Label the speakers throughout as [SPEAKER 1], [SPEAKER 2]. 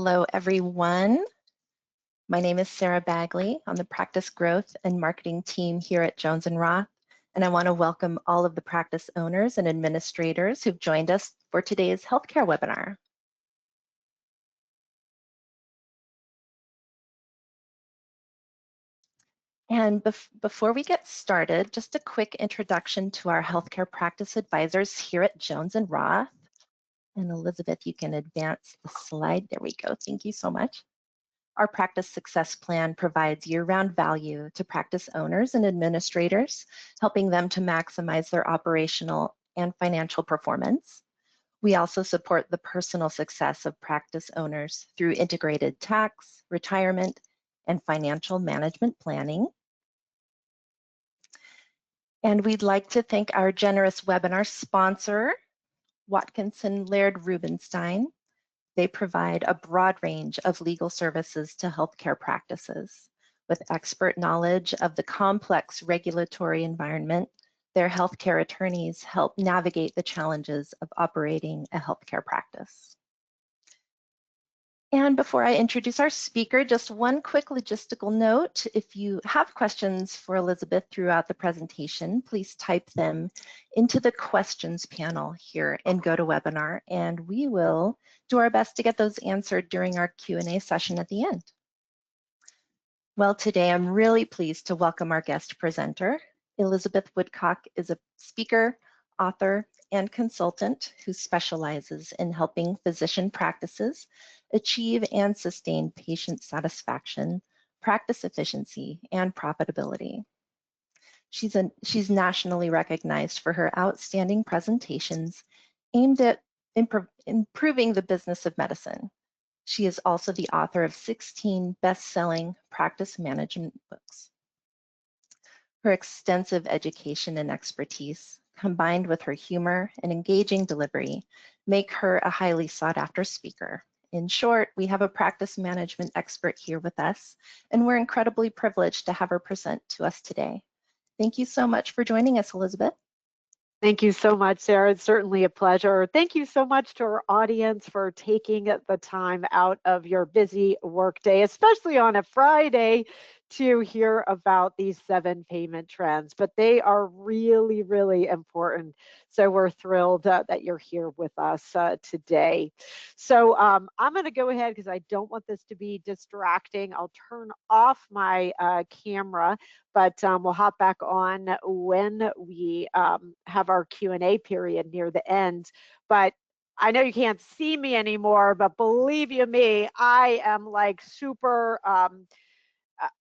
[SPEAKER 1] Hello, everyone. My name is Sarah Bagley on the Practice Growth and Marketing team here at Jones & Roth, and I want to welcome all of the practice owners and administrators who've joined us for today's healthcare webinar. And before we get started, just a quick introduction to our healthcare practice advisors here at Jones & Roth. And Elizabeth, you can advance the slide. There we go. Thank you so much. Our Practice Success Plan provides year-round value to practice owners and administrators, helping them to maximize their operational and financial performance. We also support the personal success of practice owners through integrated tax, retirement, and financial management planning. And we'd like to thank our generous webinar sponsor, Watkinson Laird Rubenstein. They provide a broad range of legal services to healthcare practices. With expert knowledge of the complex regulatory environment, their healthcare attorneys help navigate the challenges of operating a healthcare practice. And before I introduce our speaker, just one quick logistical note. If you have questions for Elizabeth throughout the presentation, please type them into the questions panel here in GoToWebinar, and we will do our best to get those answered during our Q&A session at the end. Well, today I'm really pleased to welcome our guest presenter. Elizabeth Woodcock is a speaker, author, and consultant who specializes in helping physician practices achieve and sustain patient satisfaction, practice efficiency, and profitability. She's nationally recognized for her outstanding presentations aimed at improving the business of medicine. She is also the author of 16 best-selling practice management books. Her extensive education and expertise, combined with her humor and engaging delivery, make her a highly sought-after speaker. In short, we have a practice management expert here with us, and we're incredibly privileged to have her present to us today. Thank you so much for joining us, Elizabeth.
[SPEAKER 2] Thank you so much, Sarah. It's certainly a pleasure. Thank you so much to our audience for taking the time out of your busy workday, especially on a Friday, to hear about these 7 payment trends. But they are really, really important. So we're thrilled that you're here with us today. So I'm going to go ahead because I don't want this to be distracting. I'll turn off my camera, but we'll hop back on when we have our Q&A period near the end. But I know you can't see me anymore, but believe you me, I am like super,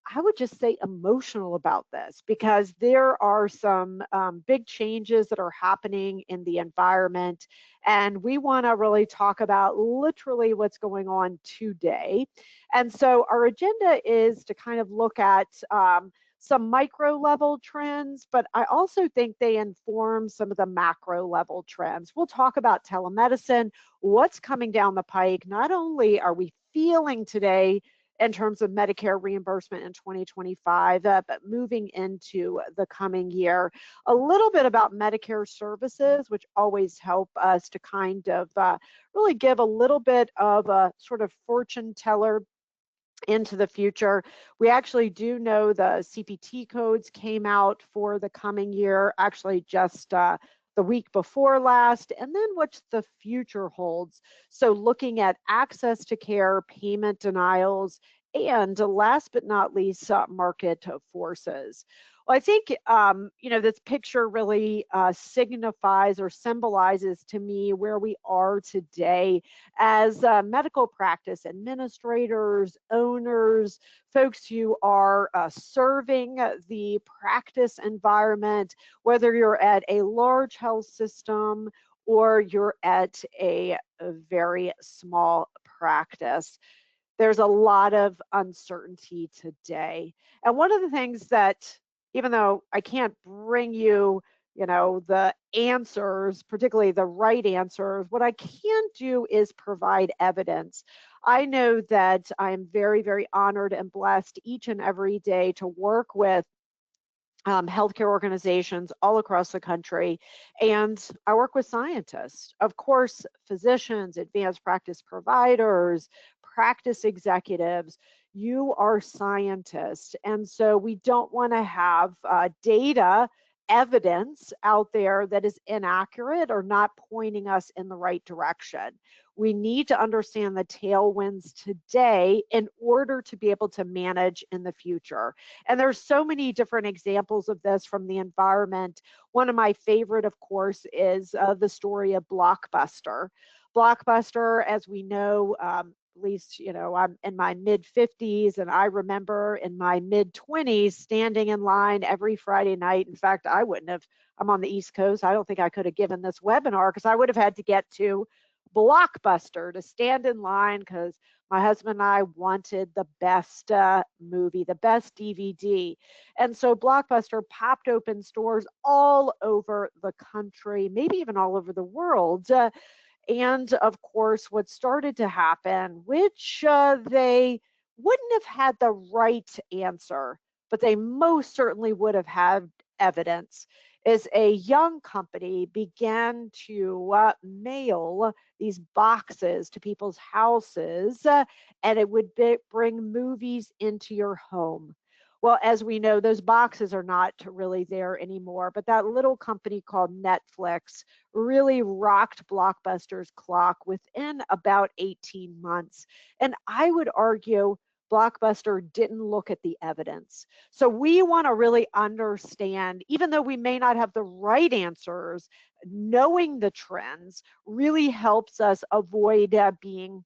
[SPEAKER 2] I would just say emotional about this, because there are some big changes that are happening in the environment, and we want to really talk about literally what's going on today. And so our agenda is to kind of look at some micro level trends, but I also think they inform some of the macro level trends. We'll talk about telemedicine, what's coming down the pike. Not only are we feeling today in terms of Medicare reimbursement in 2025, but moving into the coming year. A little bit about Medicare services, which always help us to kind of really give a little bit of a sort of fortune teller into the future. We actually do know the CPT codes came out for the coming year, actually just the week before last, and then what the future holds. So looking at access to care, payment denials, and last but not least, market forces. Well, I think, this picture really signifies or symbolizes to me where we are today as medical practice administrators, owners, folks who are serving the practice environment, whether you're at a large health system or you're at a very small practice. There's a lot of uncertainty today. And one of the things that, even though I can't bring you, the answers, particularly the right answers, what I can do is provide evidence. I know that I'm very, very honored and blessed each and every day to work with healthcare organizations all across the country. And I work with scientists, of course, physicians, advanced practice providers, practice executives, you are scientists. And so we don't want to have data evidence out there that is inaccurate or not pointing us in the right direction. We need to understand the tailwinds today in order to be able to manage in the future. And there's so many different examples of this from the environment. One of my favorite, of course, is the story of Blockbuster. Blockbuster, as we know, at least, I'm in my mid 50s, and I remember in my mid 20s standing in line every Friday night. In fact, I'm on the East Coast. I don't think I could have given this webinar because I would have had to get to Blockbuster to stand in line because my husband and I wanted the best movie, the best DVD. And so Blockbuster popped open stores all over the country, maybe even all over the world. And of course, what started to happen, which they wouldn't have had the right answer, but they most certainly would have had evidence, is a young company began to mail these boxes to people's houses, and it would bring movies into your home. Well, as we know, those boxes are not really there anymore, but that little company called Netflix really rocked Blockbuster's clock within about 18 months. And I would argue Blockbuster didn't look at the evidence. So we want to really understand, even though we may not have the right answers, knowing the trends really helps us avoid being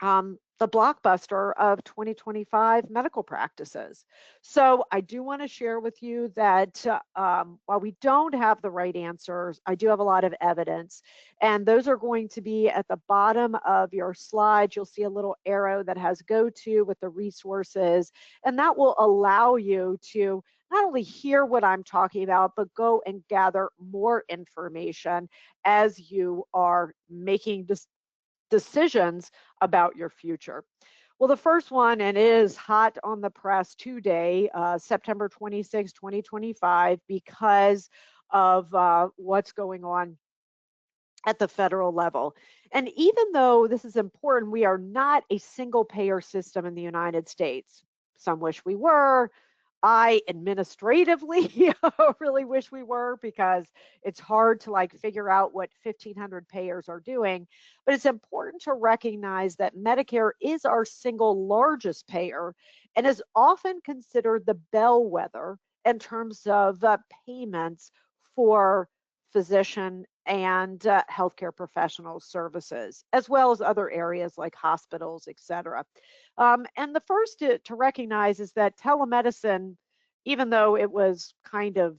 [SPEAKER 2] the Blockbuster of 2025 medical practices. So I do want to share with you that while we don't have the right answers, I do have a lot of evidence. And those are going to be at the bottom of your slide. You'll see a little arrow that has go to with the resources. And that will allow you to not only hear what I'm talking about, but go and gather more information as you are making decisions about your future. Well, the first one, and it is hot on the press today, September 26, 2025, because of what's going on at the federal level. And even though this is important, we are not a single payer system in the United States. Some wish we were. I administratively really wish we were, because it's hard to figure out what 1,500 payers are doing. But it's important to recognize that Medicare is our single largest payer and is often considered the bellwether in terms of payments for physician and healthcare professional services, as well as other areas like hospitals, et cetera. And the first to recognize is that telemedicine, even though it was kind of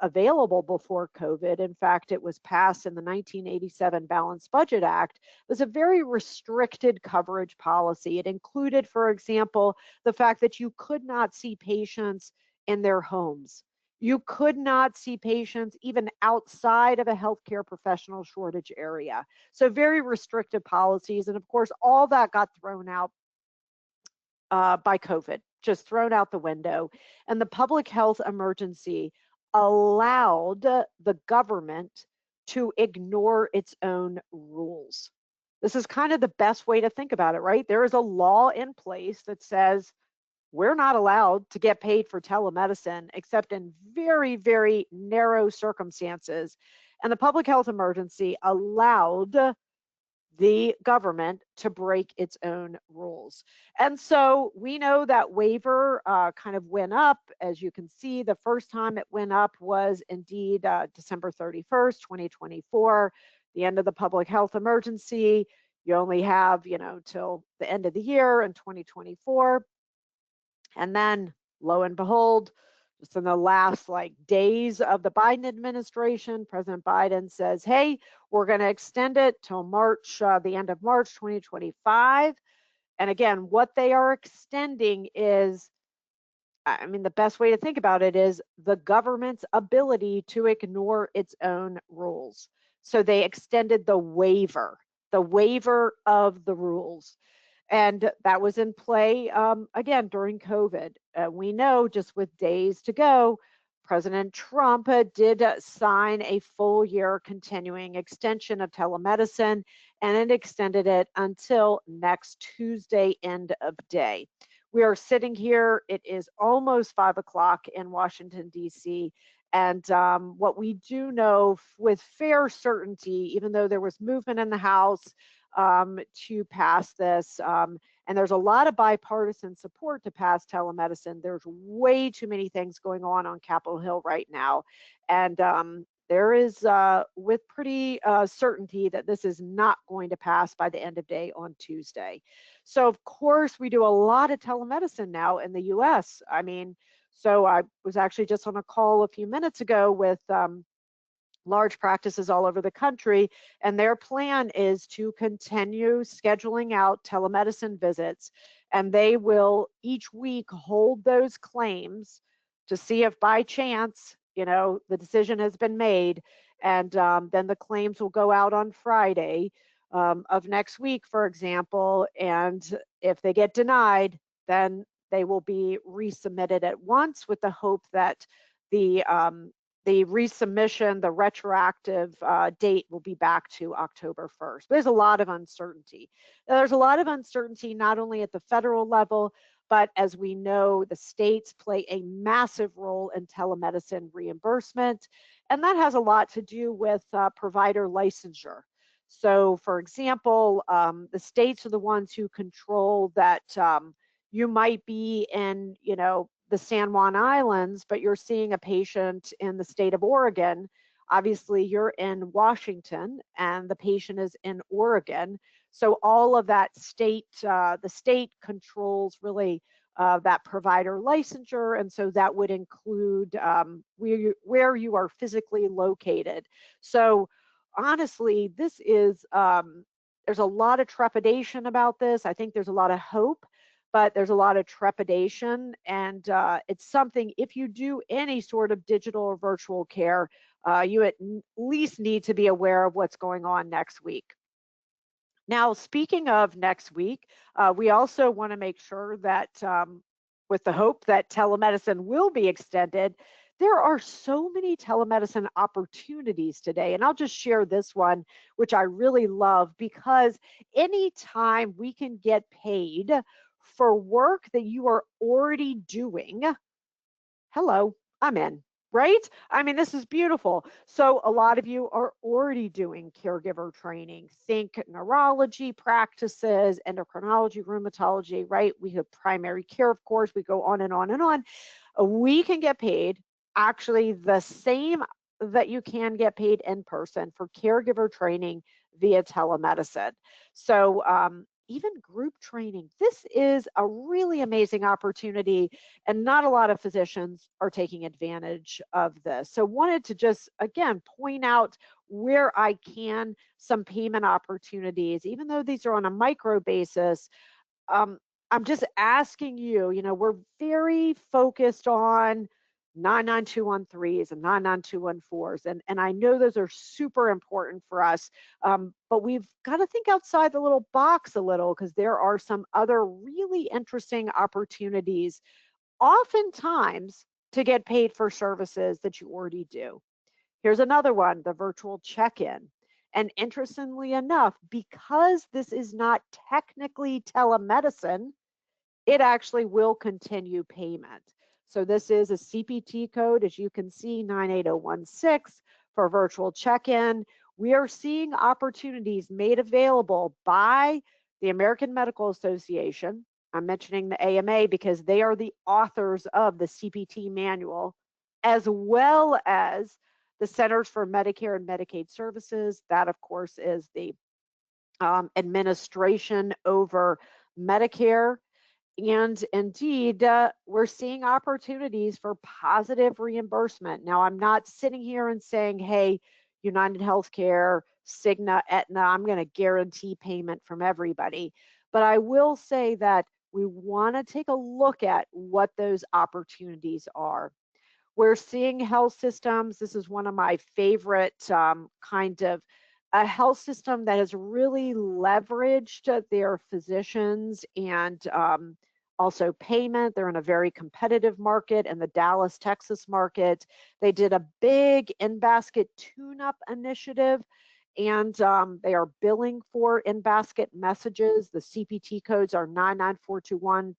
[SPEAKER 2] available before COVID, in fact, it was passed in the 1987 Balanced Budget Act, was a very restricted coverage policy. It included, for example, the fact that you could not see patients in their homes. You could not see patients even outside of a healthcare professional shortage area. So very restrictive policies. And of course, all that got thrown out by COVID, just thrown out the window. And the public health emergency allowed the government to ignore its own rules. This is kind of the best way to think about it, right? There is a law in place that says we're not allowed to get paid for telemedicine except in very, very narrow circumstances. And the public health emergency allowed the government to break its own rules. And so we know that waiver kind of went up. As you can see, the first time it went up was indeed December 31st, 2024, the end of the public health emergency. You only have, till the end of the year in 2024. And then, lo and behold, just in the last days of the Biden administration, President Biden says, hey, we're going to extend it till March, the end of March 2025. And again, what they are extending is, the best way to think about it is the government's ability to ignore its own rules. So they extended the waiver of the rules. And that was in play, again, during COVID. We know just with days to go, President Trump did sign a full year continuing extension of telemedicine. and it extended it until next Tuesday, end of day. We are sitting here, it is almost 5 o'clock in Washington, D.C., and what we do know with fair certainty, even though there was movement in the House to pass this, and there's a lot of bipartisan support to pass telemedicine, there's way too many things going on Capitol Hill right now. And there is with pretty certainty that this is not going to pass by the end of day on Tuesday. So of course we do a lot of telemedicine now in the US. I mean, so I was actually just on a call a few minutes ago with large practices all over the country, and their plan is to continue scheduling out telemedicine visits, and they will each week hold those claims to see if by chance, you know, the decision has been made, and then the claims will go out on Friday of next week, for example, and if they get denied, then they will be resubmitted at once with the hope that the resubmission, the retroactive date will be back to October 1st. There's a lot of uncertainty. Now, there's a lot of uncertainty not only at the federal level, but as we know, the states play a massive role in telemedicine reimbursement, and that has a lot to do with provider licensure. So, for example, the states are the ones who control that you might be in, you know, the San Juan Islands, but you're seeing a patient in the state of Oregon. Obviously, you're in Washington and the patient is in Oregon. So all of that state, the state controls really that provider licensure. And so that would include where you are physically located. So honestly, this is, there's a lot of trepidation about this. I think there's a lot of hope, but there's a lot of trepidation, and it's something, if you do any sort of digital or virtual care, you at least need to be aware of what's going on next week. Now, speaking of next week, we also want to make sure that with the hope that telemedicine will be extended, there are so many telemedicine opportunities today. And I'll just share this one, which I really love, because anytime we can get paid for work that you are already doing, hello, I'm in, right? I mean, this is beautiful. So a lot of you are already doing caregiver training. Think neurology practices, endocrinology, rheumatology, right? We have primary care, of course. We go on and on and on. We can get paid actually the same that you can get paid in person for caregiver training via telemedicine. So even group training, this is a really amazing opportunity, and not a lot of physicians are taking advantage of this. So wanted to just, again, point out where I can some payment opportunities, even though these are on a micro basis. I'm just asking you, you know, we're very focused on 99213s and 99214s, and I know those are super important for us, but we've got to think outside the little box a little, because there are some other really interesting opportunities, oftentimes, to get paid for services that you already do. Here's another one, the virtual check-in. And interestingly enough, because this is not technically telemedicine, it actually will continue payment. So this is a CPT code, as you can see, 98016 for virtual check-in. We are seeing opportunities made available by the American Medical Association. I'm mentioning the AMA because they are the authors of the CPT manual, as well as the Centers for Medicare and Medicaid Services. That, of course, is the administration over Medicare. And indeed, we're seeing opportunities for positive reimbursement. Now, I'm not sitting here and saying, hey, United Healthcare, Cigna, Aetna, I'm going to guarantee payment from everybody. But I will say that we want to take a look at what those opportunities are. We're seeing health systems. This is one of my favorite kind of a health system that has really leveraged their physicians and also payment. They're in a very competitive market in the Dallas, Texas market. They did a big in-basket tune-up initiative, and they are billing for in-basket messages. The CPT codes are 99421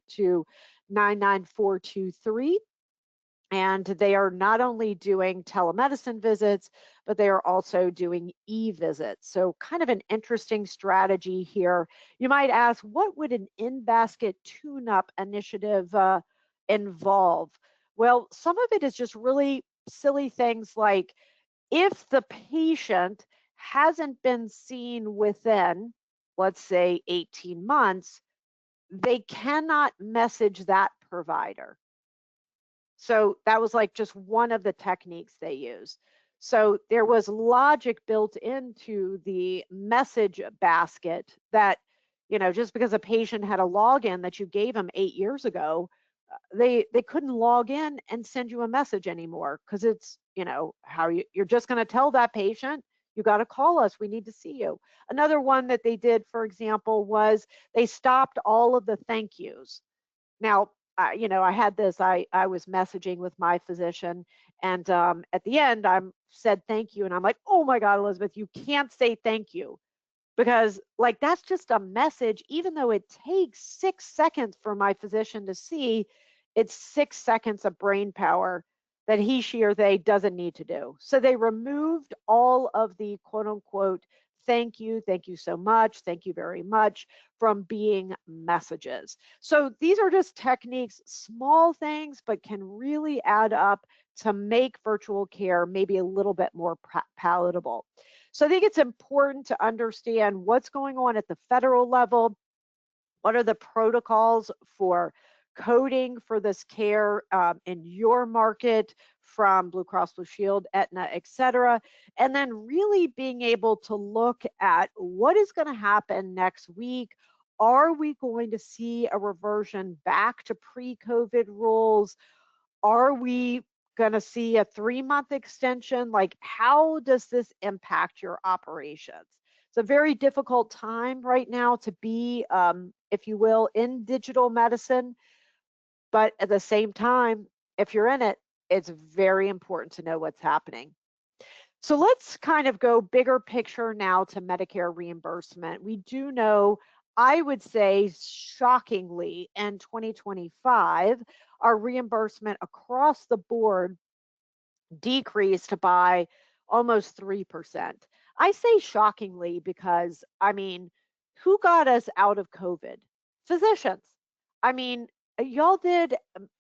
[SPEAKER 2] to 99423. And they are not only doing telemedicine visits, but they are also doing e-visits. So kind of an interesting strategy here. You might ask, what would an in-basket tune-up initiative involve? Well, some of it is just really silly things like if the patient hasn't been seen within, let's say, 18 months, they cannot message that provider. So that was like just one of the techniques they use. So there was logic built into the message basket that, just because a patient had a login that you gave them 8 years ago, they couldn't log in and send you a message anymore because it's, how you're just going to tell that patient, you got to call us, we need to see you. Another one that they did, for example, was they stopped all of the thank yous. Now, I had this, I was messaging with my physician, and at the end, I said thank you. And I'm like, oh my God, Elizabeth, you can't say thank you, because like that's just a message. Even though it takes 6 seconds for my physician to see, it's 6 seconds of brain power that he, she, or they doesn't need to do. So they removed all of the quote unquote thank you so much, thank you very much from being messages. So these are just techniques, small things, but can really add up to make virtual care maybe a little bit more palatable. So I think it's important to understand what's going on at the federal level. What are the protocols for coding for this care in your market from Blue Cross Blue Shield, Aetna, et cetera, and then really being able to look at what is going to happen next week. Are we going to see a reversion back to pre-COVID rules? Are we going to see a 3-month extension? Like, how does this impact your operations? It's a very difficult time right now to be, if you will, in digital medicine. But at the same time, if you're in it, it's very important to know what's happening. So let's kind of go bigger picture now to Medicare reimbursement. We do know, I would say shockingly, in 2025, our reimbursement across the board decreased by almost 3%. I say shockingly because, who got us out of COVID? Physicians.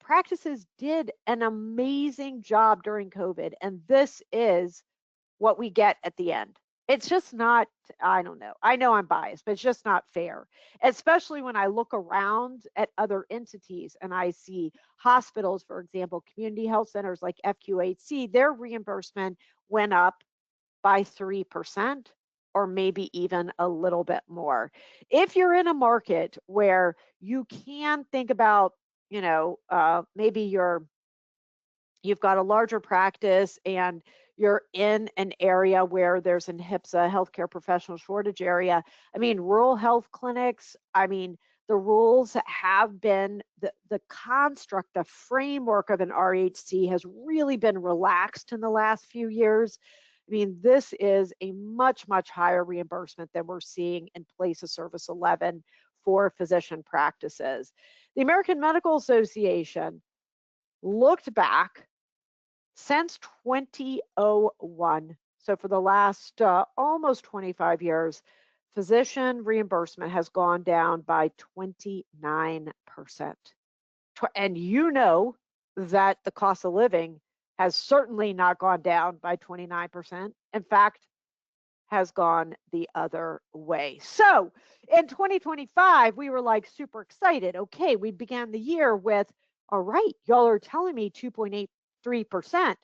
[SPEAKER 2] Practices did an amazing job during COVID, and this is what we get at the end. It's just not, I don't know. I know I'm biased, but it's just not fair, especially when I look around at other entities and I see hospitals, for example, community health centers like FQHC, their reimbursement went up by 3% or maybe even a little bit more. If you're in a market where you can think about, maybe you've got a larger practice and you're in an area where there's an HIPAA healthcare professional shortage area. Rural health clinics, the rules have been, the construct, the framework of an RHC has really been relaxed in the last few years. This is a much, much higher reimbursement than we're seeing in place of service 11 for physician practices. The American Medical Association looked back since 2001, so for the last almost 25 years, physician reimbursement has gone down by 29%. And you know that the cost of living has certainly not gone down by 29%. In fact, has gone the other way. So in 2025, we were like super excited. Okay, we began the year with, all right, y'all are telling me 2.83%.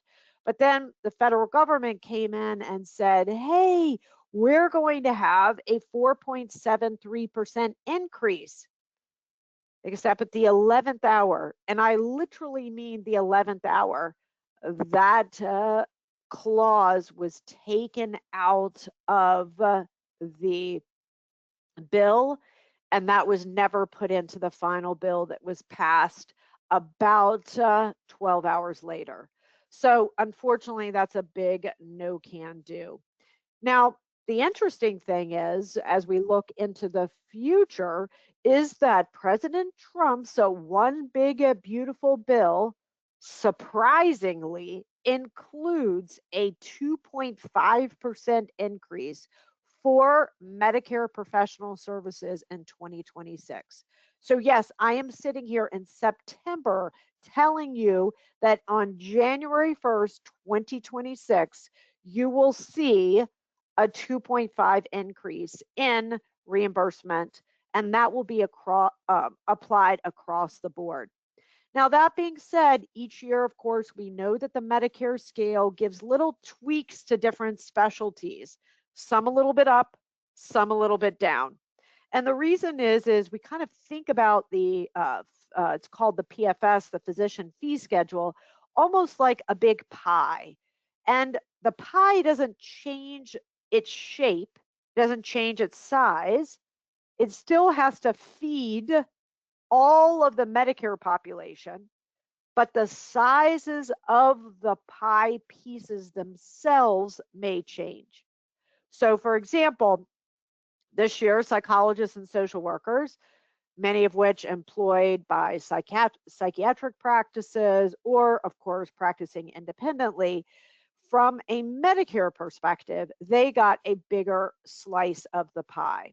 [SPEAKER 2] But then the federal government came in and said, hey, we're going to have a 4.73% increase, except at the 11th hour. And I literally mean the 11th hour. That clause was taken out of the bill, and that was never put into the final bill that was passed about 12 hours later. So unfortunately, that's a big no can do. Now, the interesting thing is, as we look into the future, is that President Trump's one big, beautiful bill surprisingly includes a 2.5% increase for Medicare professional services in 2026. So, yes, I am sitting here in September telling you that on January 1st, 2026, you will see a 2.5 increase in reimbursement, and that will be applied across the board. Now, that being said, each year, of course, we know that the Medicare scale gives little tweaks to different specialties, some a little bit up, some a little bit down. And the reason is we kind of think about it's called the PFS, the physician fee schedule, almost like a big pie. And the pie doesn't change its shape, doesn't change its size. It still has to feed all of the Medicare population, but the sizes of the pie pieces themselves may change. So, for example, this year, psychologists and social workers, many of which employed by psychiatric practices or, of course, practicing independently, from a Medicare perspective, they got a bigger slice of the pie.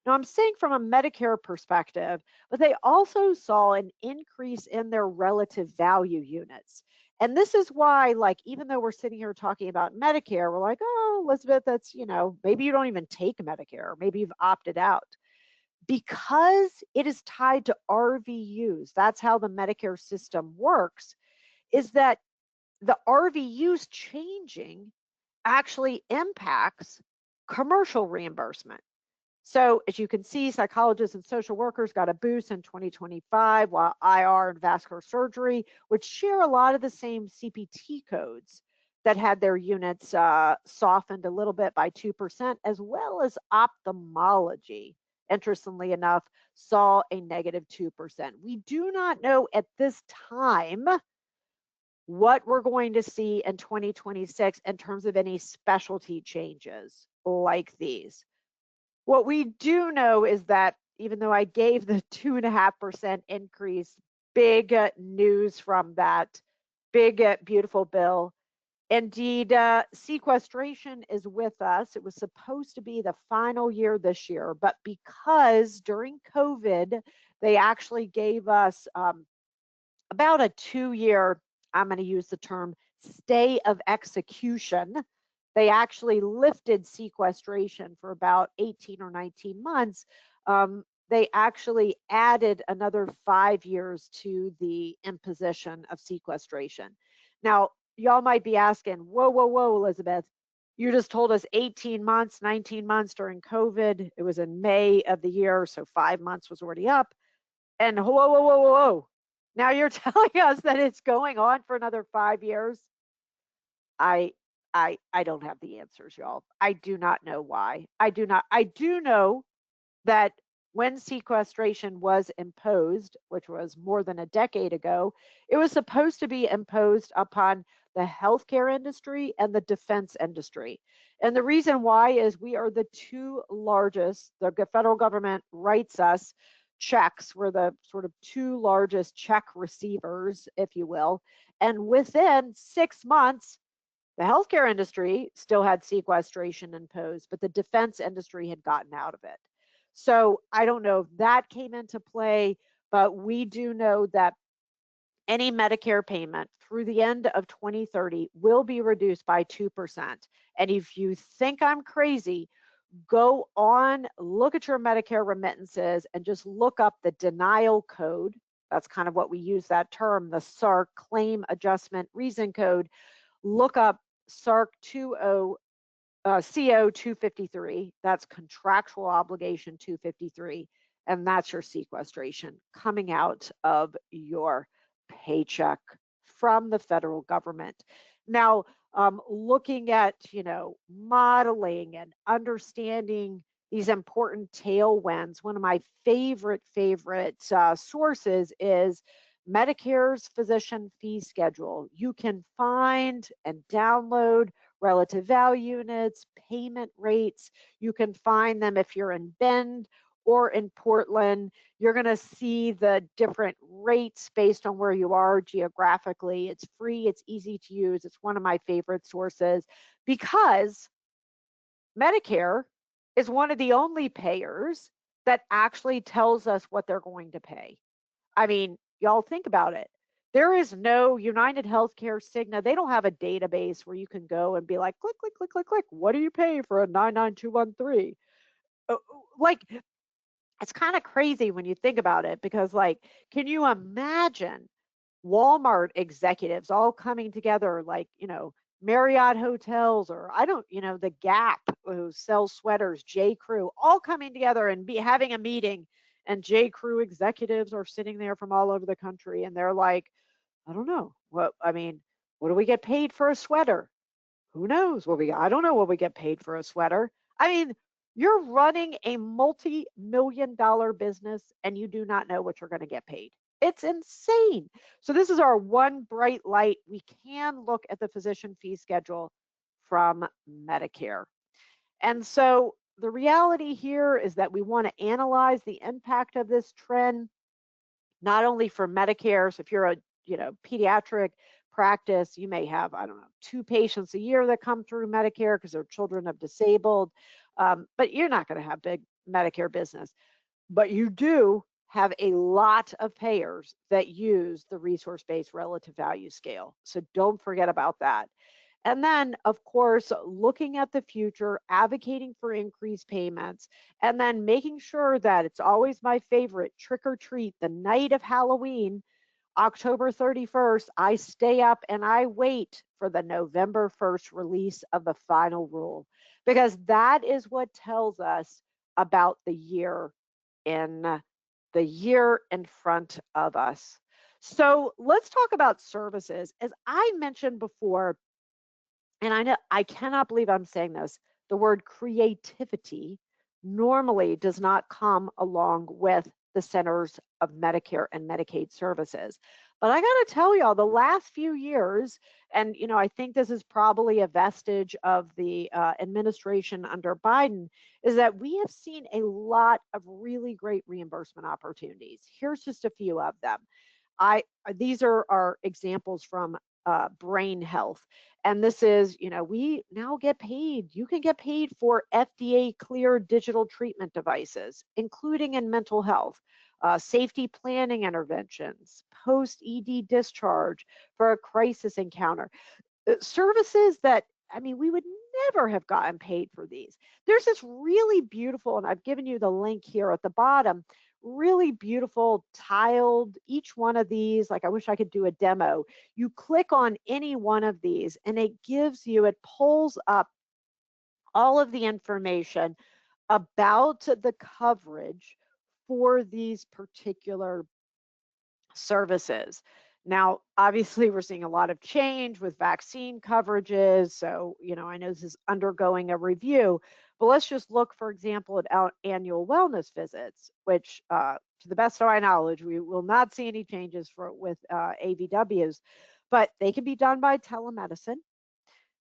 [SPEAKER 2] Now, I'm saying from a Medicare perspective, but they also saw an increase in their relative value units. And this is why, like, even though we're sitting here talking about Medicare, we're like, oh, Elizabeth, that's, maybe you don't even take Medicare, maybe you've opted out. Because it is tied to RVUs, that's how the Medicare system works, is that the RVUs changing actually impacts commercial reimbursement. So as you can see, psychologists and social workers got a boost in 2025, while IR and vascular surgery, which share a lot of the same CPT codes that had their units softened a little bit by 2%, as well as ophthalmology, interestingly enough, saw a negative 2%. We do not know at this time what we're going to see in 2026 in terms of any specialty changes like these. What we do know is that even though I gave the 2.5% increase, big news from that big, beautiful bill. Indeed, sequestration is with us. It was supposed to be the final year this year, but because during COVID, they actually gave us about a 2-year, I'm going to use the term stay of execution. They actually lifted sequestration for about 18 or 19 months. They actually added another 5 years to the imposition of sequestration. Now, y'all might be asking, whoa, whoa, whoa, Elizabeth, you just told us 18 months, 19 months during COVID. It was in May of the year, so 5 months was already up. And whoa, whoa, whoa, whoa, whoa. Now you're telling us that it's going on for another 5 years? I don't have the answers, y'all. I do not know why. I do know that when sequestration was imposed, which was more than a decade ago, it was supposed to be imposed upon the healthcare industry and the defense industry. And the reason why is we are the two largest, the federal government writes us checks. We're the sort of two largest check receivers, if you will. And within 6 months, the healthcare industry still had sequestration imposed, but the defense industry had gotten out of it. So I don't know if that came into play, but we do know that any Medicare payment through the end of 2030 will be reduced by 2%. And if you think I'm crazy, go on, look at your Medicare remittances and just look up the denial code. That's kind of what we use that term, the SARC claim adjustment reason code. Look up SARC CO 253, that's contractual obligation 253, and that's your sequestration coming out of your paycheck from the federal government. Now, looking at, modeling and understanding these important tailwinds, one of my favorite sources is Medicare's physician fee schedule. You can find and download relative value units, payment rates. You can find them if you're in Bend or in Portland. You're going to see the different rates based on where you are geographically. It's free, it's easy to use. It's one of my favorite sources because Medicare is one of the only payers that actually tells us what they're going to pay. I mean, y'all think about it. There is no United Healthcare, Cigna. They don't have a database where you can go and be like, click, click, click, click, click. What do you pay for a 99213? Like, it's kind of crazy when you think about it because, like, can you imagine Walmart executives all coming together, like, Marriott hotels, or I don't, the Gap who sells sweaters, J. Crew, all coming together and be having a meeting, and J. Crew executives are sitting there from all over the country, and they're like, I don't know what do we get paid for a sweater? Who knows what I don't know what we get paid for a sweater. I mean, you're running a multi-million-dollar business and you do not know what you're going to get paid. It's insane. So this is our one bright light. We can look at the physician fee schedule from Medicare. And so the reality here is that we want to analyze the impact of this trend, not only for Medicare. So if you're a pediatric practice, you may have, I don't know, 2 patients a year that come through Medicare because they're children of disabled, but you're not going to have big Medicare business. But you do have a lot of payers that use the resource-based relative value scale. So don't forget about that. And then, of course, looking at the future, advocating for increased payments, and then making sure that it's always my favorite trick or treat the night of Halloween, October 31st, I stay up and I wait for the November 1st release of the final rule, because that is what tells us about the year in front of us. So let's talk about services. As I mentioned before, and I know I cannot believe I'm saying this, the word creativity normally does not come along with the Centers of Medicare and Medicaid Services. But I got to tell y'all, the last few years, and I think this is probably a vestige of the administration under Biden, is that we have seen a lot of really great reimbursement opportunities. Here's just a few of them. These are our examples from brain health. And this is, we now get paid. You can get paid for FDA cleared digital treatment devices, including in mental health, safety planning interventions, post ED discharge for a crisis encounter, services that, we would never have gotten paid for these. There's this really beautiful, and I've given you the link here at the bottom, really beautiful tiled, each one of these, like I wish I could do a demo. You click on any one of these and it pulls up all of the information about the coverage for these particular services. Now, obviously, we're seeing a lot of change with vaccine coverages. So, I know this is undergoing a review, but let's just look, for example, at annual wellness visits, which, to the best of my knowledge, we will not see any changes with AVWs, but they can be done by telemedicine.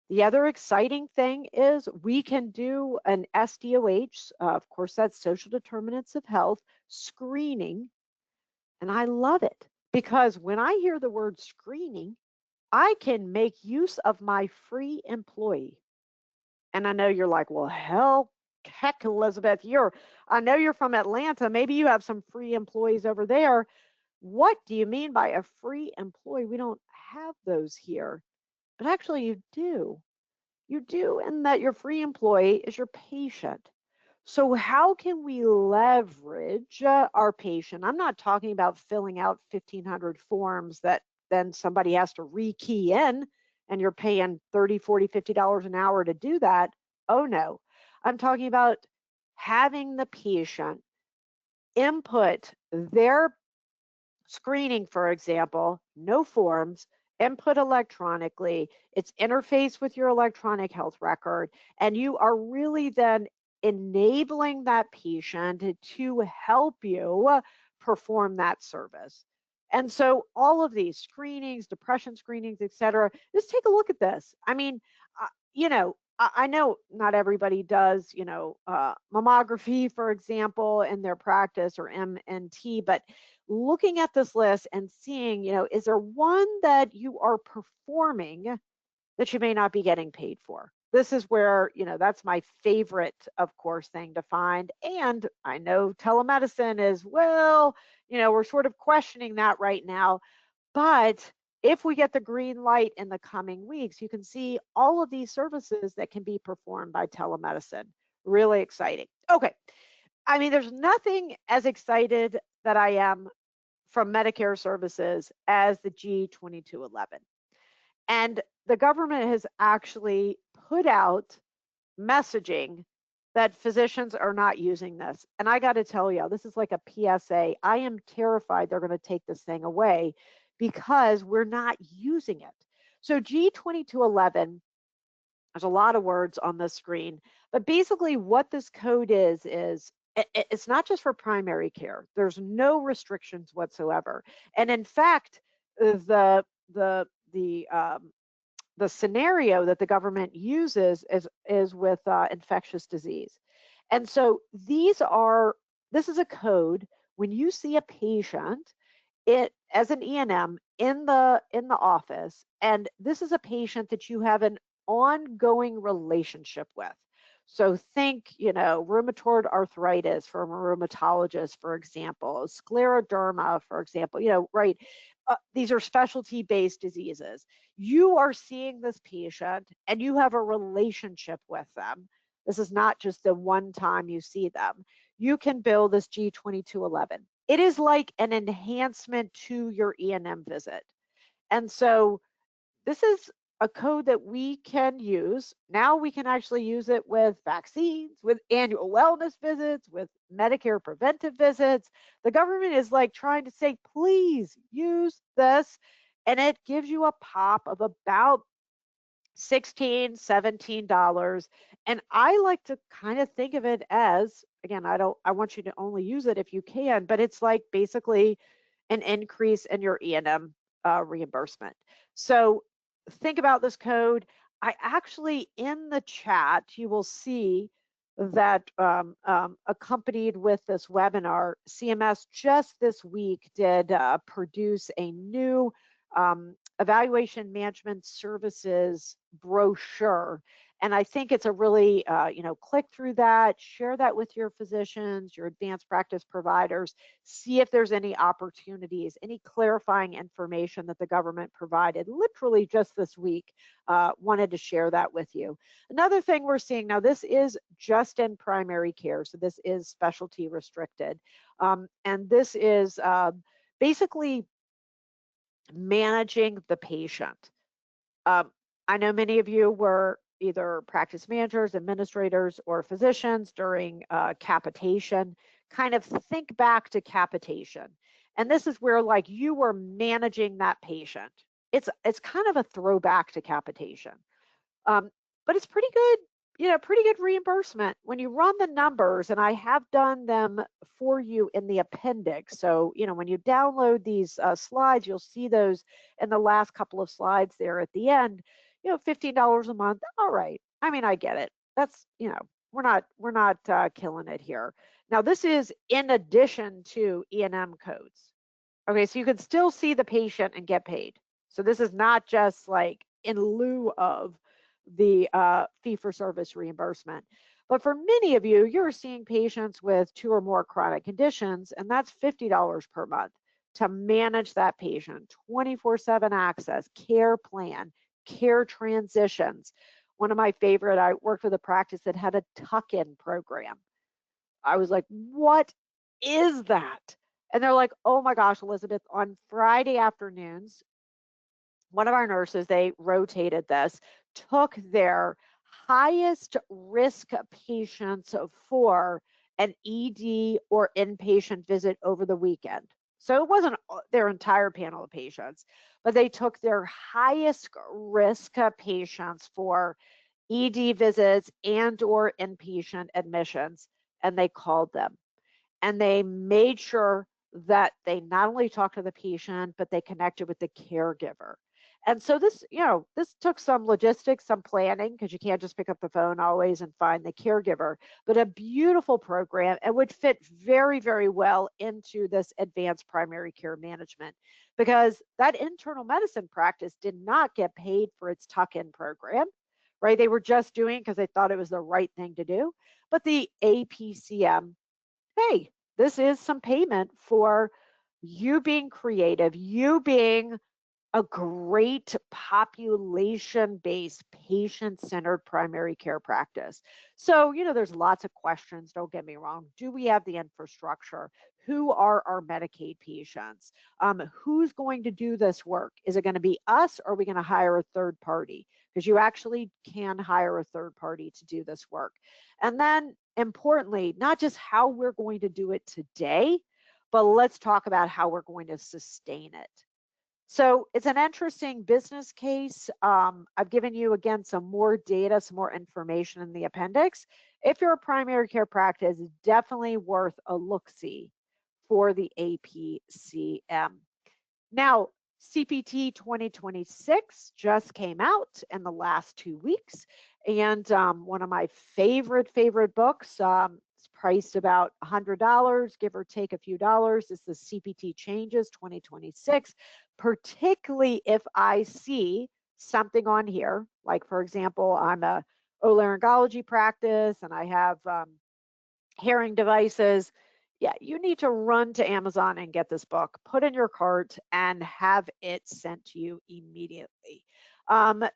[SPEAKER 2] The other exciting thing is we can do an SDOH, of course, that's social determinants of health screening. And I love it because when I hear the word screening, I can make use of my free employee. And I know you're like, well, heck, Elizabeth, I know you're from Atlanta. Maybe you have some free employees over there. What do you mean by a free employee? We don't have those here, but actually you do. You do, in that your free employee is your patient. So how can we leverage our patient? I'm not talking about filling out 1,500 forms that then somebody has to rekey in and you're paying $30, $40, $50 an hour to do that. Oh no, I'm talking about having the patient input their screening, for example, no forms, input electronically, it's interfaced with your electronic health record, and you are really then enabling that patient to help you perform that service. And so all of these screenings, depression screenings, et cetera, just take a look at this. you know, I know not everybody does, mammography, for example, in their practice or MNT, but looking at this list and seeing, is there one that you are performing that you may not be getting paid for? This is where, that's my favorite, of course, thing to find. And I know telemedicine is, well, we're sort of questioning that right now. But if we get the green light in the coming weeks, you can see all of these services that can be performed by telemedicine. Really exciting. Okay. I mean, there's nothing as excited that I am from Medicare services as the G2211. And the government has actually put out messaging that physicians are not using this. And I got to tell you, this is like a PSA. I am terrified they're going to take this thing away because we're not using it. So G2211, there's a lot of words on the screen, but basically what this code is it's not just for primary care. There's no restrictions whatsoever. And in fact, the scenario that the government uses is with infectious disease. And so this is a code. When you see a patient, it as an E&M in the office, and this is a patient that you have an ongoing relationship with. So think, rheumatoid arthritis from a rheumatologist, for example, scleroderma, for example, right? These are specialty-based diseases. You are seeing this patient and you have a relationship with them. This is not just the one time you see them. You can bill this G2211. It is like an enhancement to your E&M visit. And so this is a code that we can use. Now we can actually use it with vaccines, with annual wellness visits, with Medicare preventive visits. The government is like trying to say, please use this. And it gives you a pop of about $16, $17. And I like to kind of think of it as, again, I want you to only use it if you can, but it's like basically an increase in your E&M reimbursement. So think about this code. I actually, in the chat, you will see that accompanied with this webinar, CMS just this week did produce a new evaluation management services brochure. And I think it's a really, click through that, share that with your physicians, your advanced practice providers, see if there's any opportunities, any clarifying information that the government provided literally just this week. Wanted to share that with you. Another thing we're seeing now, this is just in primary care, so this is specialty restricted. And this is basically managing the patient. I know many of you were either practice managers, administrators, or physicians during capitation. Kind of think back to capitation. And this is where like you were managing that patient. It's kind of a throwback to capitation. But it's pretty good, pretty good reimbursement. When you run the numbers, and I have done them for you in the appendix. So, when you download these slides, you'll see those in the last couple of slides there at the end. $15 a month. All right. I mean, I get it. That's, we're not killing it here. Now, this is in addition to E&M codes. Okay, so you can still see the patient and get paid. So this is not just like in lieu of the fee-for-service reimbursement. But for many of you, you're seeing patients with 2 or more chronic conditions, and that's $50 per month to manage that patient, 24/7 access, care plan, care transitions. One of my favorite, I worked with a practice that had a tuck-in program. I was like, what is that? And they're like, oh my gosh, Elizabeth, on Friday afternoons, one of our nurses, they rotated this, took their highest risk patients for an ED or inpatient visit over the weekend. So it wasn't their entire panel of patients, but they took their highest risk patients for ED visits and or inpatient admissions, and they called them. And they made sure that they not only talked to the patient, but they connected with the caregiver. And so this, this took some logistics, some planning, because you can't just pick up the phone always and find the caregiver, but a beautiful program and would fit very, very well into this advanced primary care management, because that internal medicine practice did not get paid for its tuck-in program, right? They were just doing because they thought it was the right thing to do. But the APCM, hey, this is some payment for you being creative, you being a great population-based, patient-centered primary care practice. So, there's lots of questions, don't get me wrong. Do we have the infrastructure? Who are our Medicaid patients? Who's going to do this work? Is it going to be us, or are we going to hire a third party? Because you actually can hire a third party to do this work. And then, importantly, not just how we're going to do it today, but let's talk about how we're going to sustain it. So it's an interesting business case. I've given you, again, some more data, some more information in the appendix. If you're a primary care practice, definitely worth a look-see for the APCM. Now, CPT 2026 just came out in the last 2 weeks. And one of my favorite books, it's priced about $100, give or take a few dollars, is the CPT Changes 2026, particularly if I see something on here, like, for example, I'm a otolaryngology practice and I have hearing devices. Yeah, you need to run to Amazon and get this book, put in your cart, and have it sent to you immediately.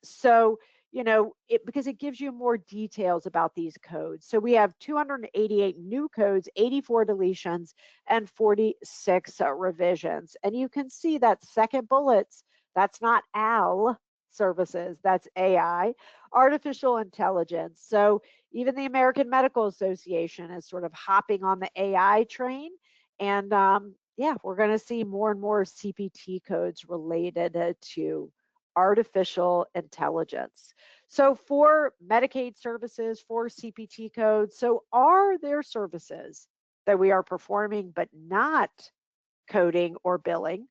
[SPEAKER 2] So, because it gives you more details about these codes. So we have 288 new codes, 84 deletions, and 46 revisions. And you can see that second bullets, that's not AL services, that's AI, artificial intelligence. So even the American Medical Association is sort of hopping on the AI train. And yeah, we're going to see more and more CPT codes related to artificial intelligence. So for Medicaid services, for CPT codes, so are there services that we are performing but not coding or billing?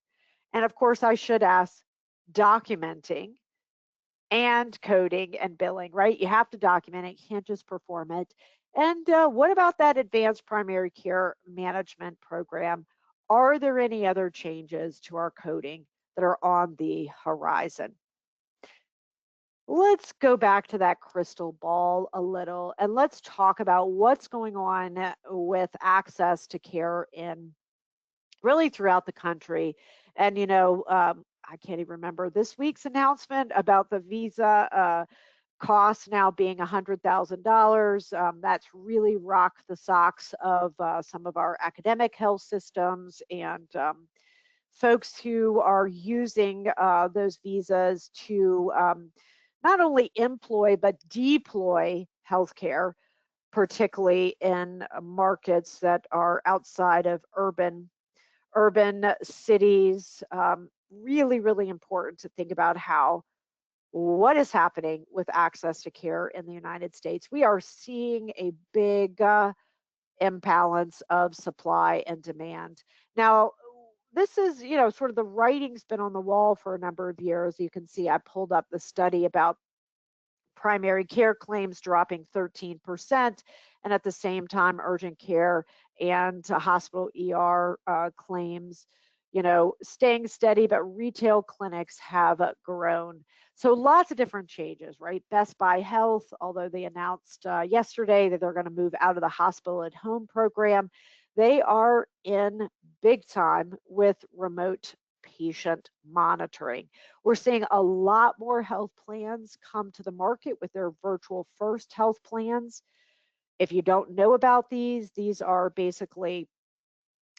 [SPEAKER 2] And of course, I should ask, documenting and coding and billing, right? You have to document it, you can't just perform it. And what about that advanced primary care management program? Are there any other changes to our coding that are on the horizon? Let's go back to that crystal ball a little and let's talk about what's going on with access to care in really throughout the country. And, I can't even remember this week's announcement about the visa cost now being $100,000. That's really rocked the socks of some of our academic health systems and folks who are using those visas to not only employ but deploy healthcare, particularly in markets that are outside of urban cities. Really, really important to think about what is happening with access to care in the United States. We are seeing a big imbalance of supply and demand. Now, this is, sort of the writing's been on the wall for a number of years. You can see I pulled up the study about primary care claims dropping 13%, and at the same time, urgent care and hospital ER claims, staying steady, but retail clinics have grown. So lots of different changes, right? Best Buy Health, although they announced yesterday that they're going to move out of the hospital at home program, they are in big time with remote patient monitoring. We're seeing a lot more health plans come to the market with their virtual first health plans. If you don't know about these are basically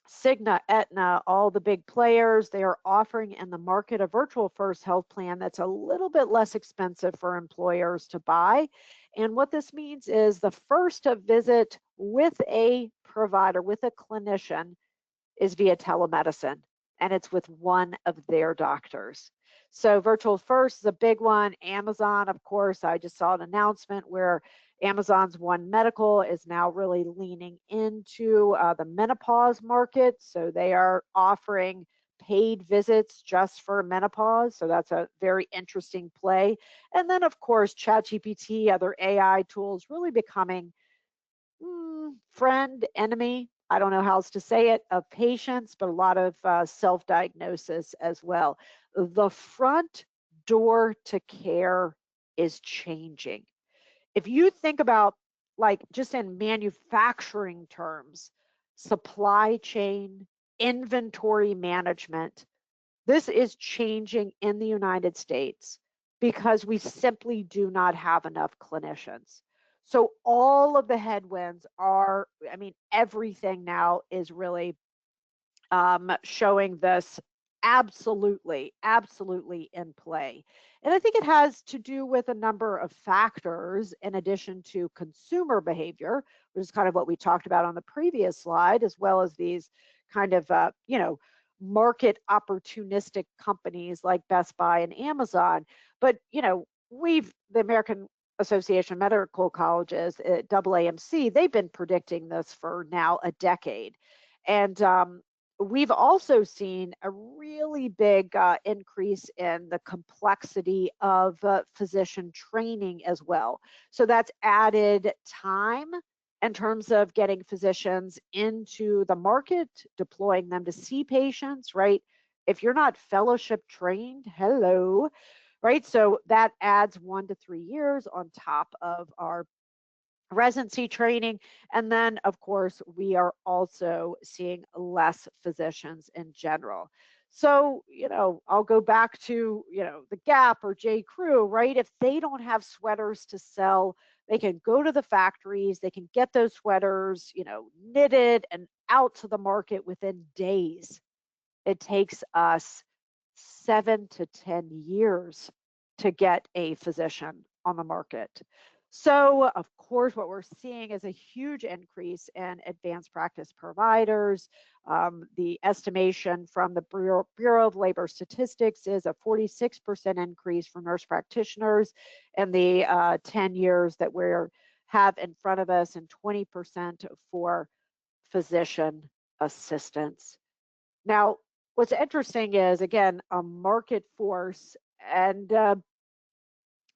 [SPEAKER 2] Cigna, Aetna, all the big players. They are offering in the market a virtual first health plan that's a little bit less expensive for employers to buy. And what this means is the first visit with a provider, with a clinician, is via telemedicine, and it's with one of their doctors. So virtual first is a big one. Amazon, of course, I just saw an announcement where Amazon's One Medical is now really leaning into the menopause market. So they are offering paid visits just for menopause. So that's a very interesting play. And then, of course, ChatGPT, other AI tools really becoming friend, enemy, I don't know how else to say it, of patients, but a lot of self-diagnosis as well. The front door to care is changing. If you think about, like, just in manufacturing terms, supply chain, inventory management, this is changing in the United States because we simply do not have enough clinicians. So all of the headwinds are, I mean, everything now is really showing this absolutely in play. And I think it has to do with a number of factors in addition to consumer behavior, which is kind of what we talked about on the previous slide, as well as these kind of, market opportunistic companies like Best Buy and Amazon. But, the American Association of Medical Colleges, AAMC, they've been predicting this for now a decade. And we've also seen a really big increase in the complexity of physician training as well. So that's added time in terms of getting physicians into the market, deploying them to see patients, right? If you're not fellowship trained, hello, right? So that adds 1 to 3 years on top of our residency training. And then, of course, we are also seeing less physicians in general. So, I'll go back to, the Gap or J. Crew, right? If they don't have sweaters to sell, they can go to the factories, they can get those sweaters, knitted and out to the market within days. It takes us 7 to 10 years to get a physician on the market. So, of course, what we're seeing is a huge increase in advanced practice providers. The estimation from the Bureau of Labor Statistics is a 46% increase for nurse practitioners in the 10 years that we have in front of us, and 20% for physician assistants. Now, what's interesting is, again, a market force and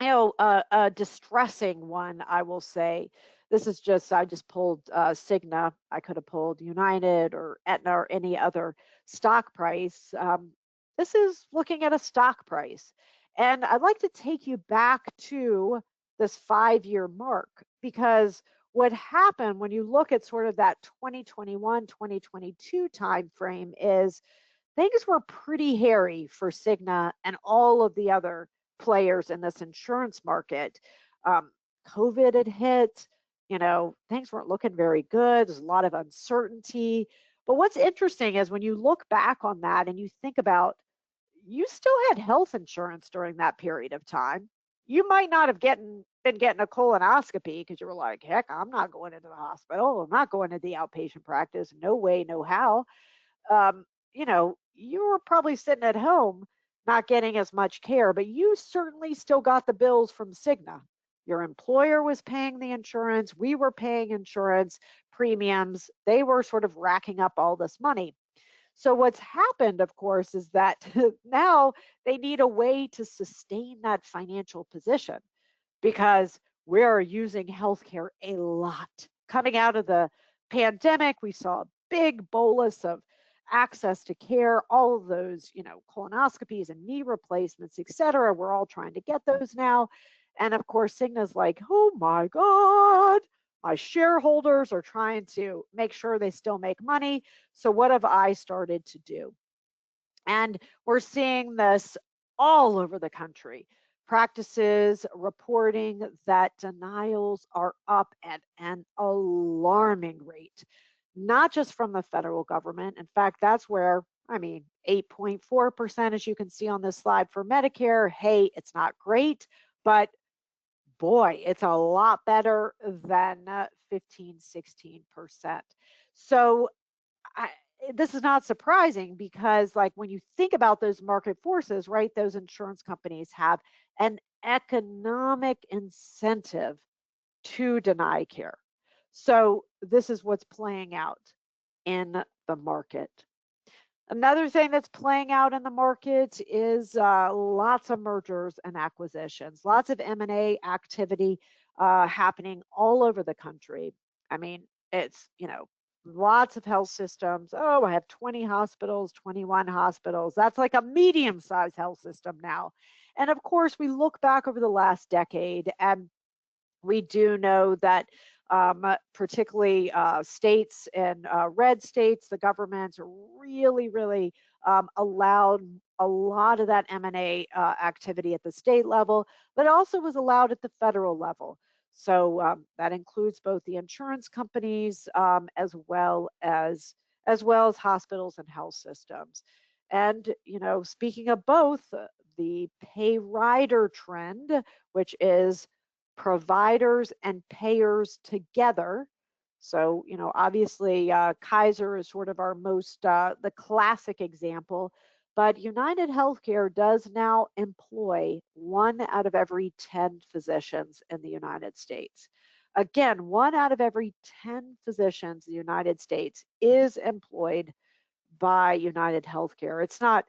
[SPEAKER 2] a distressing one, I will say. This is I just pulled Cigna. I could have pulled United or Aetna or any other stock price. This is looking at a stock price. And I'd like to take you back to this 5-year mark, because what happened when you look at sort of that 2021, 2022 timeframe is things were pretty hairy for Cigna and all of the other players in this insurance market. COVID had hit, things weren't looking very good. There's a lot of uncertainty. But what's interesting is when you look back on that and you think about, you still had health insurance during that period of time. You might not have been getting a colonoscopy because you were like, heck, I'm not going into the hospital. I'm not going to the outpatient practice. No way, no how. You were probably sitting at home not getting as much care, but you certainly still got the bills from Cigna. Your employer was paying the insurance. We were paying insurance premiums. They were sort of racking up all this money. So what's happened, of course, is that now they need a way to sustain that financial position, because we're using healthcare a lot. Coming out of the pandemic, we saw a big bolus of access to care, all of those, colonoscopies and knee replacements, et cetera. We're all trying to get those now. And of course, Cigna's like, oh my God, my shareholders are trying to make sure they still make money. So what have I started to do? And we're seeing this all over the country. Practices reporting that denials are up at an alarming rate, not just from the federal government. In fact, that's where, 8.4%, as you can see on this slide for Medicare. Hey, it's not great, but boy, it's a lot better than 15, 16%. So this is not surprising, because like when you think about those market forces, right, those insurance companies have an economic incentive to deny care. So this is what's playing out in the market. Another thing that's playing out in the market is lots of mergers and acquisitions, lots of M&A activity happening all over the country. I mean, it's, lots of health systems. Oh, I have 20 hospitals, 21 hospitals. That's like a medium-sized health system now. And of course, we look back over the last decade, and we do know that particularly states and red states, the governments really, really allowed a lot of that M&A activity at the state level, but also was allowed at the federal level. So that includes both the insurance companies as well as hospitals and health systems. And speaking of both, the pay rider trend, which is providers and payers together. So, obviously, Kaiser is sort of our the classic example, but United Healthcare does now employ 1 out of every 10 physicians in the United States. Again, 1 out of every 10 physicians in the United States is employed by United Healthcare. It's not,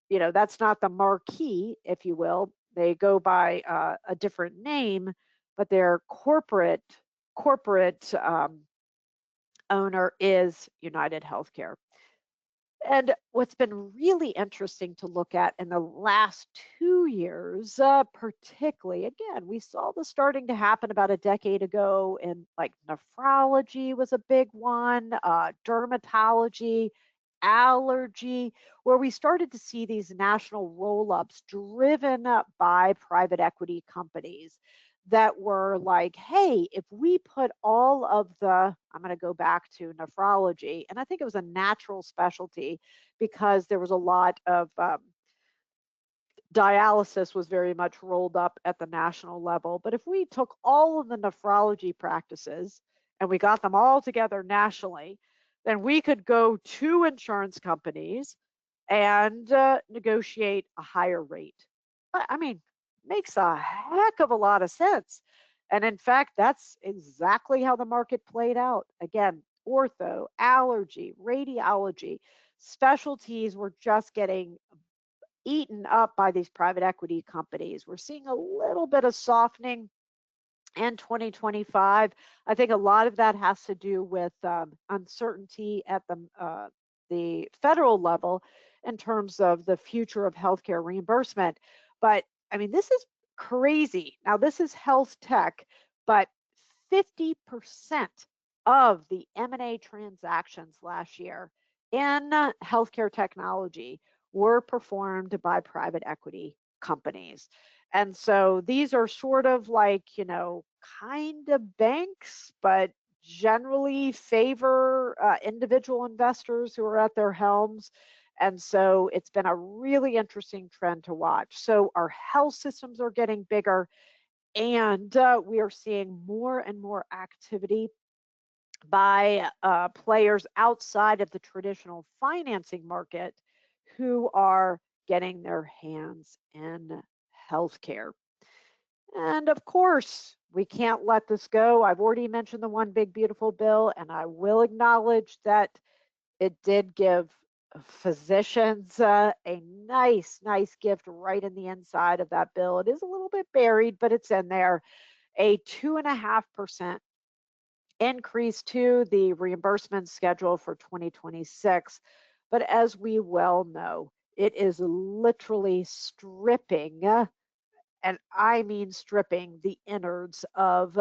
[SPEAKER 2] that's not the marquee, if you will. They go by a different name, but their corporate owner is United Healthcare. And what's been really interesting to look at in the last 2 years, particularly, again, we saw this starting to happen about a decade ago, and like nephrology was a big one, dermatology, allergy, where we started to see these national roll ups driven up by private equity companies that were like, hey, if we put all of I'm going to go back to nephrology, and I think it was a natural specialty because there was a lot of dialysis was very much rolled up at the national level. But if we took all of the nephrology practices and we got them all together nationally, then we could go to insurance companies and negotiate a higher rate. I mean, makes a heck of a lot of sense. And in fact, that's exactly how the market played out. Again, ortho, allergy, radiology, specialties were just getting eaten up by these private equity companies. We're seeing a little bit of softening in 2025. I think a lot of that has to do with uncertainty at the federal level in terms of the future of healthcare reimbursement. But I mean, this is crazy. Now, this is health tech, but 50% of the M&A transactions last year in healthcare technology were performed by private equity companies. And so these are sort of like, kind of banks, but generally favor individual investors who are at their helms. And so it's been a really interesting trend to watch. So our health systems are getting bigger, and we are seeing more and more activity by players outside of the traditional financing market who are getting their hands in healthcare. And of course, we can't let this go. I've already mentioned the one big beautiful bill, and I will acknowledge that it did give physicians a nice gift right in the inside of that bill. It is a little bit buried, but it's in there. A 2.5% increase to the reimbursement schedule for 2026. But as we well know, it is literally stripping, and I mean stripping, the innards of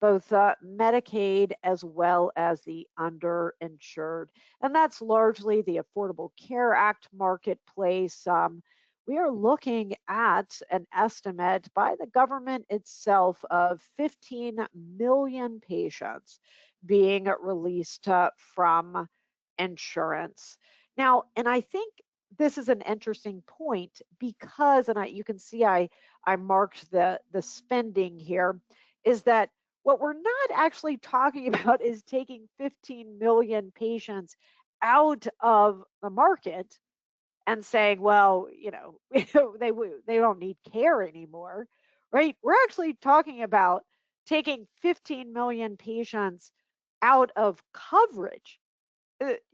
[SPEAKER 2] both Medicaid as well as the underinsured. And that's largely the Affordable Care Act marketplace. We are looking at an estimate by the government itself of 15 million patients being released from insurance. Now, and I think this is an interesting point because, and you can see I marked the spending here, is that what we're not actually talking about is taking 15 million patients out of the market and saying, well, they don't need care anymore, right? We're actually talking about taking 15 million patients out of coverage.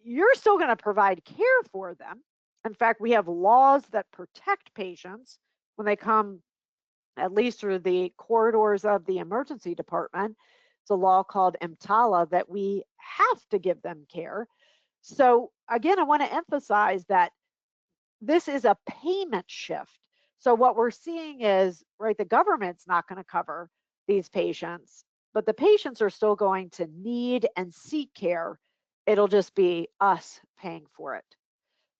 [SPEAKER 2] you're still going to provide care for them. In fact, we have laws that protect patients when they come, at least through the corridors of the emergency department. It's a law called EMTALA that we have to give them care. So again, I want to emphasize that this is a payment shift. So what we're seeing is, right, the government's not going to cover these patients, but the patients are still going to need and seek care. It'll just be us paying for it.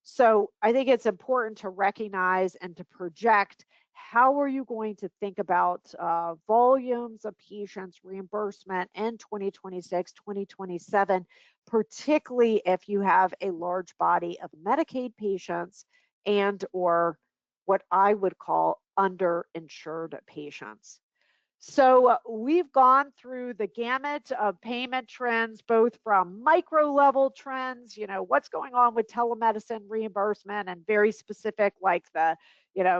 [SPEAKER 2] So I think it's important to recognize and to project, how are you going to think about volumes of patients, reimbursement in 2026, 2027, particularly if you have a large body of Medicaid patients and or what I would call underinsured patients. So we've gone through the gamut of payment trends, both from micro level trends, what's going on with telemedicine reimbursement, and very specific, like the,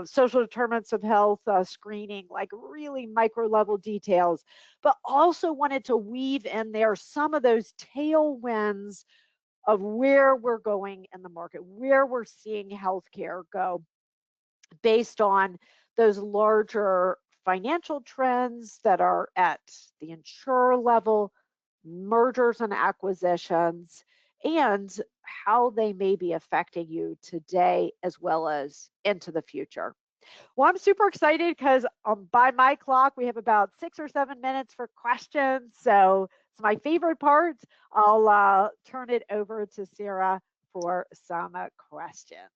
[SPEAKER 2] social determinants of health screening, like really micro level details, but also wanted to weave in there some of those tailwinds of where we're going in the market, where we're seeing healthcare go based on those larger financial trends that are at the insurer level, mergers and acquisitions, and how they may be affecting you today as well as into the future. Well, I'm super excited because by my clock, we have about 6 or 7 minutes for questions. So it's my favorite part. I'll turn it over to Sarah for some questions.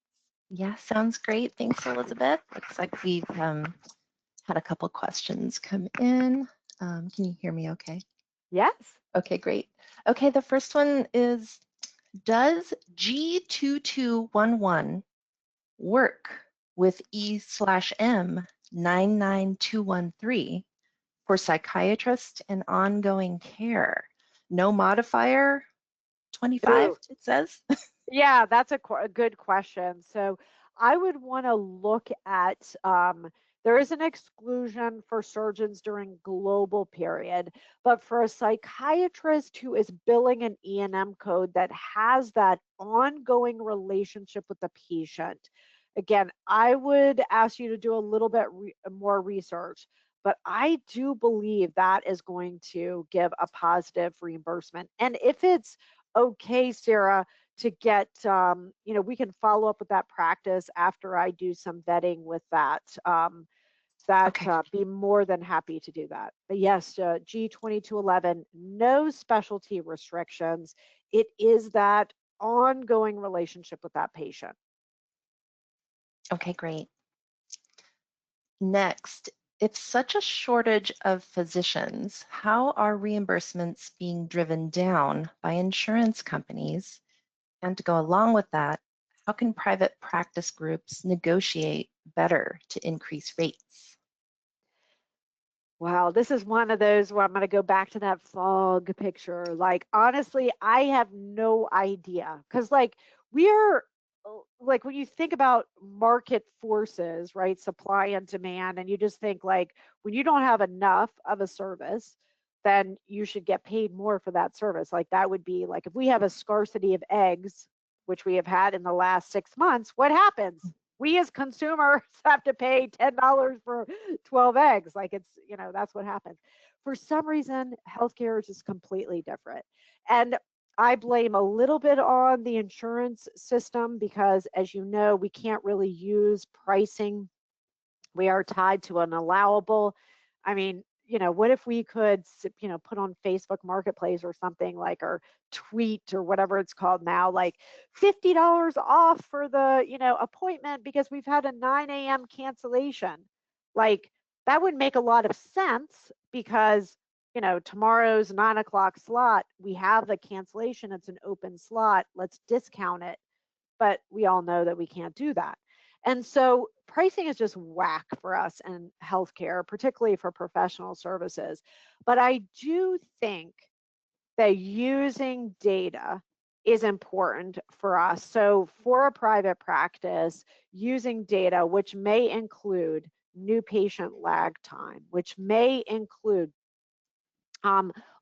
[SPEAKER 1] Yeah, sounds great. Thanks, Elizabeth. Looks like we've had a couple questions come in. Can you hear me okay?
[SPEAKER 2] Yes.
[SPEAKER 1] Okay, great. Okay, the first one is, does G2211 work with E/M 99213 for psychiatrist and ongoing care? No modifier, 25,
[SPEAKER 2] Ooh.
[SPEAKER 1] it says.
[SPEAKER 2] Yeah, that's a good question. So I would want to look at, there is an exclusion for surgeons during global period, but for a psychiatrist who is billing an E&M code that has that ongoing relationship with the patient, again, I would ask you to do a little bit more research, but I do believe that is going to give a positive reimbursement. And if it's okay, Sarah, to get, we can follow up with that practice after I do some vetting with that.
[SPEAKER 1] Okay.
[SPEAKER 2] Be more than happy to do that. But yes, G2211, no specialty restrictions. It is that ongoing relationship with that patient.
[SPEAKER 1] Okay, great. Next, if such a shortage of physicians, how are reimbursements being driven down by insurance companies? And to go along with that, how can private practice groups negotiate better to increase rates?
[SPEAKER 2] Wow, this is one of those where I'm going to go back to that fog picture. Like, honestly, I have no idea. Because, like, we're like, when you think about market forces, right? Supply and demand, and you just think, like, when you don't have enough of a service, then you should get paid more for that service. Like, that would be like, if we have a scarcity of eggs, which we have had in the last 6 months, what happens? We as consumers have to pay $10 for 12 eggs. Like, it's, that's what happens. For some reason, healthcare is just completely different. And I blame a little bit on the insurance system because, as you know, we can't really use pricing. We are tied to an allowable. I mean, what if we could, put on Facebook Marketplace or something, like, or tweet or whatever it's called now, like $50 off for the, appointment because we've had a 9 a.m. cancellation. Like, that would make a lot of sense because, tomorrow's 9 o'clock slot, we have the cancellation. It's an open slot. Let's discount it. But we all know that we can't do that. And so pricing is just whack for us in healthcare, particularly for professional services. But I do think that using data is important for us. So for a private practice, using data, which may include new patient lag time, which may include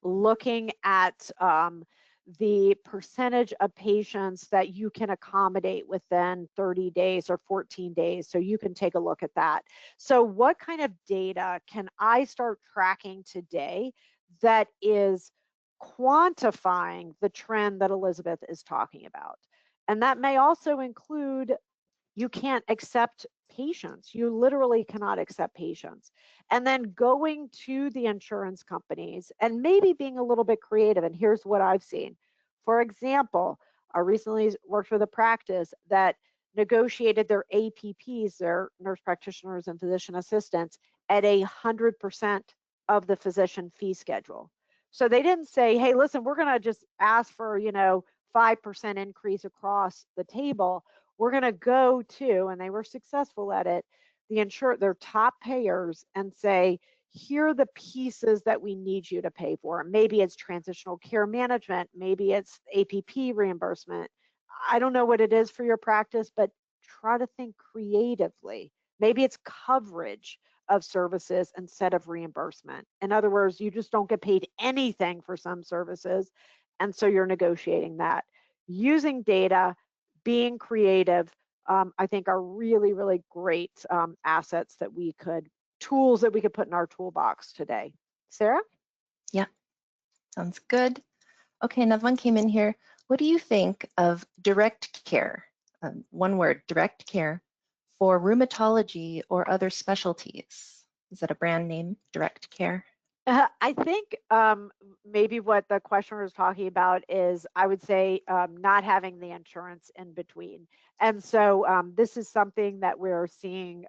[SPEAKER 2] looking at the percentage of patients that you can accommodate within 30 days or 14 days. So you can take a look at that. So what kind of data can I start tracking today that is quantifying the trend that Elizabeth is talking about? And that may also include, you can't accept patients. You literally cannot accept patients. And then going to the insurance companies and maybe being a little bit creative. And here's what I've seen. For example, I recently worked with a practice that negotiated their APPs, their nurse practitioners and physician assistants, at 100% of the physician fee schedule. So they didn't say, hey, listen, we're going to just ask for, 5% increase across the table. We're going to go to, and they were successful at it, their top payers, and say, here are the pieces that we need you to pay for. Maybe it's transitional care management, maybe it's APP reimbursement. I don't know what it is for your practice, but try to think creatively. Maybe it's coverage of services instead of reimbursement. In other words, you just don't get paid anything for some services, and so you're negotiating that. Using data, being creative, I think are really, really great assets that tools that we could put in our toolbox today. Sarah?
[SPEAKER 1] Yeah, sounds good. Okay, another one came in here. What do you think of direct care? One word, direct care, for rheumatology or other specialties? Is that a brand name, direct care?
[SPEAKER 2] I think maybe what the questioner is talking about is, I would say, not having the insurance in between. And so this is something that we're seeing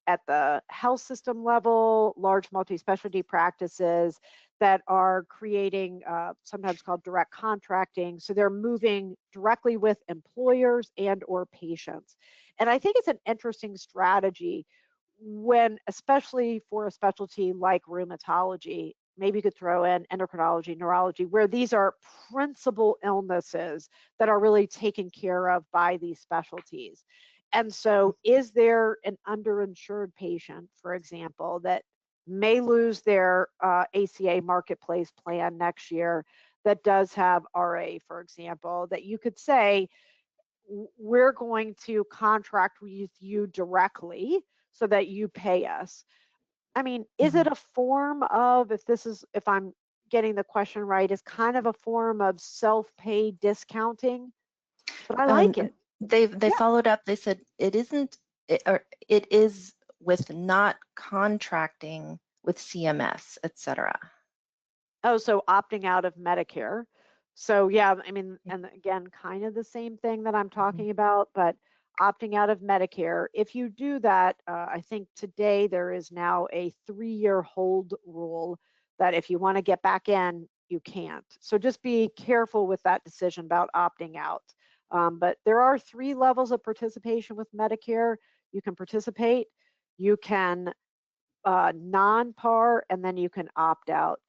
[SPEAKER 2] at the health system level, large multi-specialty practices that are creating sometimes called direct contracting. So they're moving directly with employers and or patients. And I think it's an interesting strategy when, especially for a specialty like rheumatology, maybe you could throw in endocrinology, neurology, where these are principal illnesses that are really taken care of by these specialties. And so is there an underinsured patient, for example, that may lose their ACA marketplace plan next year that does have RA, for example, that you could say, we're going to contract with you directly so that you pay us. I mean, is it a form of, if I'm getting the question right, is kind of a form of self-pay discounting? But I like it.
[SPEAKER 1] They followed up. They said it isn't, or it is with not contracting with CMS, et cetera.
[SPEAKER 2] Oh, so opting out of Medicare. So yeah, I mean, and again, kind of the same thing that I'm talking about, but opting out of Medicare. If you do that, I think today there is now a 3-year hold rule that if you want to get back in, you can't. So just be careful with that decision about opting out. But there are 3 levels of participation with Medicare. You can participate, you can non-par, and then you can opt out.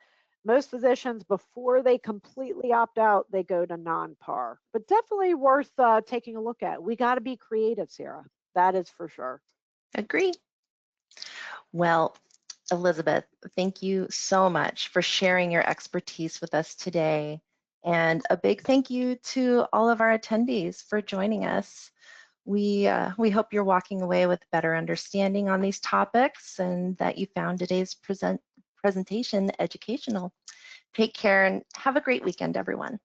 [SPEAKER 2] Most physicians, before they completely opt out, they go to non-par, but definitely worth taking a look at. We got to be creative, Sarah. That is for sure.
[SPEAKER 1] Agree. Well, Elizabeth, thank you so much for sharing your expertise with us today. And a big thank you to all of our attendees for joining us. We hope you're walking away with better understanding on these topics and that you found today's presentation educational. Take care and have a great weekend, everyone.